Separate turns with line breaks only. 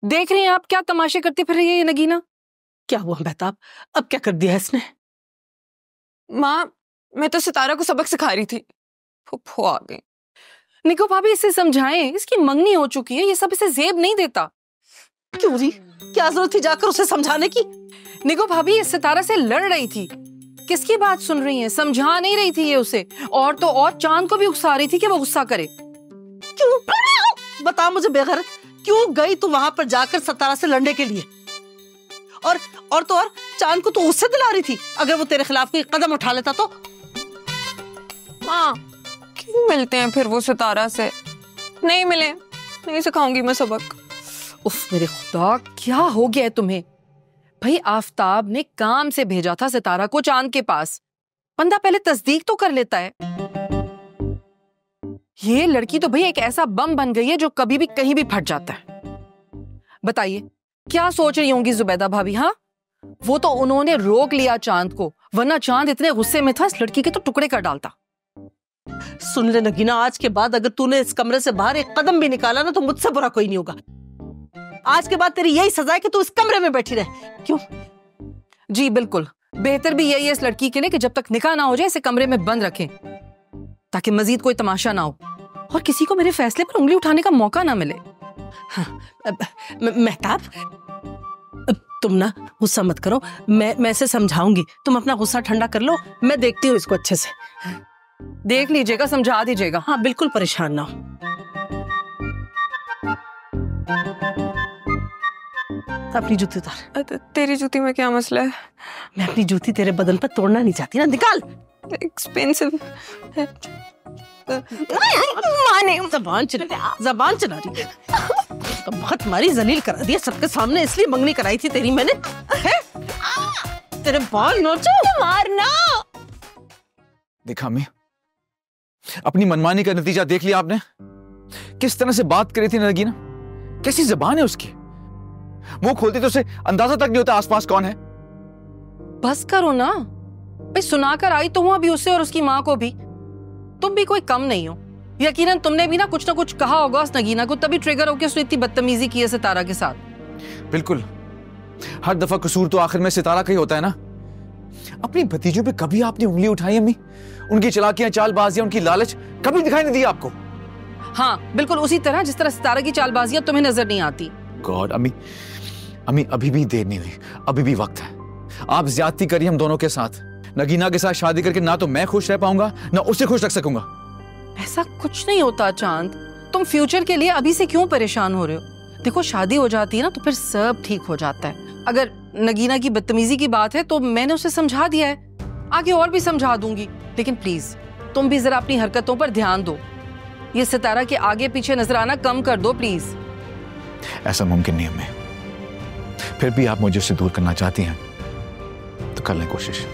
देख रही हैं आप क्या तमाशे करती फिर रही है ये नगीना?
क्या हुआ महताब, अब क्या कर दिया इसने?
माँ, मैं तो सितारा को सबक सिखा रही थी, फुफ्फो आ गई।
निको भाभी इसे समझाएं, इसकी मंगनी हो चुकी है, ये सब इसे जेब नहीं देता।
क्यों जी, क्या जरूरत थी जाकर उसे समझाने की?
निको भाभी ये सितारा से लड़ रही थी, किसकी बात सुन रही हैं? समझा नहीं रही थी ये उसे, और तो और चांद को भी उकसा रही थी कि वो गुस्सा करे।
क्यों? बता मुझे बेगैरत, क्यों गई तू वहां पर जाकर सितारा से लड़ने के लिए? और तो और चांद को तो उससे दिला रही थी, अगर वो तेरे खिलाफ कोई कदम उठा लेता तो।
माँ, क्यों मिलते हैं फिर वो सितारा से? नहीं मिले, नहीं सिखाऊंगी मैं सबक।
उफ मेरे खुदा, क्या हो गया है तुम्हें? भाई आफताब ने काम से भेजा था सितारा को चांद के पास, बंदा पहले तस्दीक तो कर लेता है। ये लड़की तो भाई एक ऐसा बम बन गई है जो कभी भी कहीं भी फट जाता है। बताइए क्या सोच रही होंगी जुबैदा भाभी? हाँ, वो तो उन्होंने रोक लिया चांद को, वरना चांद इतने गुस्से में था इस लड़की के तो टुकड़े कर डालता।
सुन ले नगीना, आज के बाद अगर तूने इस कमरे से बाहर एक कदम भी निकाला ना तो मुझसे बुरा कोई नहीं होगा। आज के बाद तेरी यही सजा है कि तू इस कमरे में बैठी रहे। क्यों?
जी बिल्कुल, बेहतर भी यही है इस लड़की के लिए कि जब तक निकाह ना हो जाए इसे कमरे में बंद रखें, ताकि मजीद कोई तमाशा ना हो और किसी को मेरे फैसले पर उंगली उठाने का मौका ना मिले।
हाँ, महताब तुम ना गुस्सा मत करो, मैं इसे समझाऊंगी, तुम अपना गुस्सा ठंडा कर लो, मैं देखती हूँ इसको अच्छे से।
देख लीजिएगा, समझा दीजिएगा।
हाँ बिल्कुल परेशान ना हो। अपनी जूती उतार।
तेरी जूती में क्या मसला है?
मैं अपनी जूती तेरे बदन पर तोड़ना नहीं चाहती ना, निकाल।
एक्सपेंसिव है।
जबान चला रही है। तो बहुत मारी जलील करा दिया सबके सामने, इसलिए मंगनी कराई थी तेरी मैंने। तेरे बाल नोचो, मारना।
देखा अम्मी, अपनी मनमानी का नतीजा देख लिया आपने? किस तरह से बात करी थी नगीना, कैसी जबान है उसकी। मुंह खोलती तो उसे अंदाजा तक नहीं होता आसपास कौन है।
बस करो ना भाई, सुनाकर आई तो हूं अभी उसे और उसकी माँ को भी। तुम भी कोई कम नहीं हो, यकीनन तुमने भी ना कुछ कहा होगा उस नगीना को, तभी ट्रिगर होकर उसने इतनी बदतमीजी की है सितारा के साथ।
बिल्कुल, हर दफा कसूर तो आखिर में सितारा का ही होता है ना। अपनी भतीजों पे कभी आपने उंगली उठाई अम्मी? उनकी चालाकियां, चालबाजियां, उनकी लालच कभी दिखाई नहीं दी आपको?
हाँ बिल्कुल उसी तरह जिस तरह सितारा की चालबाजियां तुम्हें नजर नहीं आती।
गॉड अम्मी, अभी भी देर नहीं हुई, अभी भी वक्त है। आप ज्यादती करिए हम दोनों के साथ। नगीना के साथ शादी करके ना तो मैं खुश रह पाऊंगा ना उसे खुश रख सकूंगा।
ऐसा कुछ नहीं होता चांद, तुम फ्यूचर के लिए अभी से क्यों परेशान हो रहे हो? देखो शादी हो जाती है ना तो फिर सब ठीक हो जाता है। अगर नगीना की बदतमीजी की बात है तो मैंने उसे समझा दिया है, आगे और भी समझा दूंगी, लेकिन प्लीज तुम भी जरा अपनी हरकतों पर ध्यान दो। ये सितारा के आगे पीछे नजर आना कम कर दो प्लीज।
ऐसा मुमकिन नहीं है, फिर भी आप मुझे उससे दूर करना चाहती हैं तो कर लें कोशिश।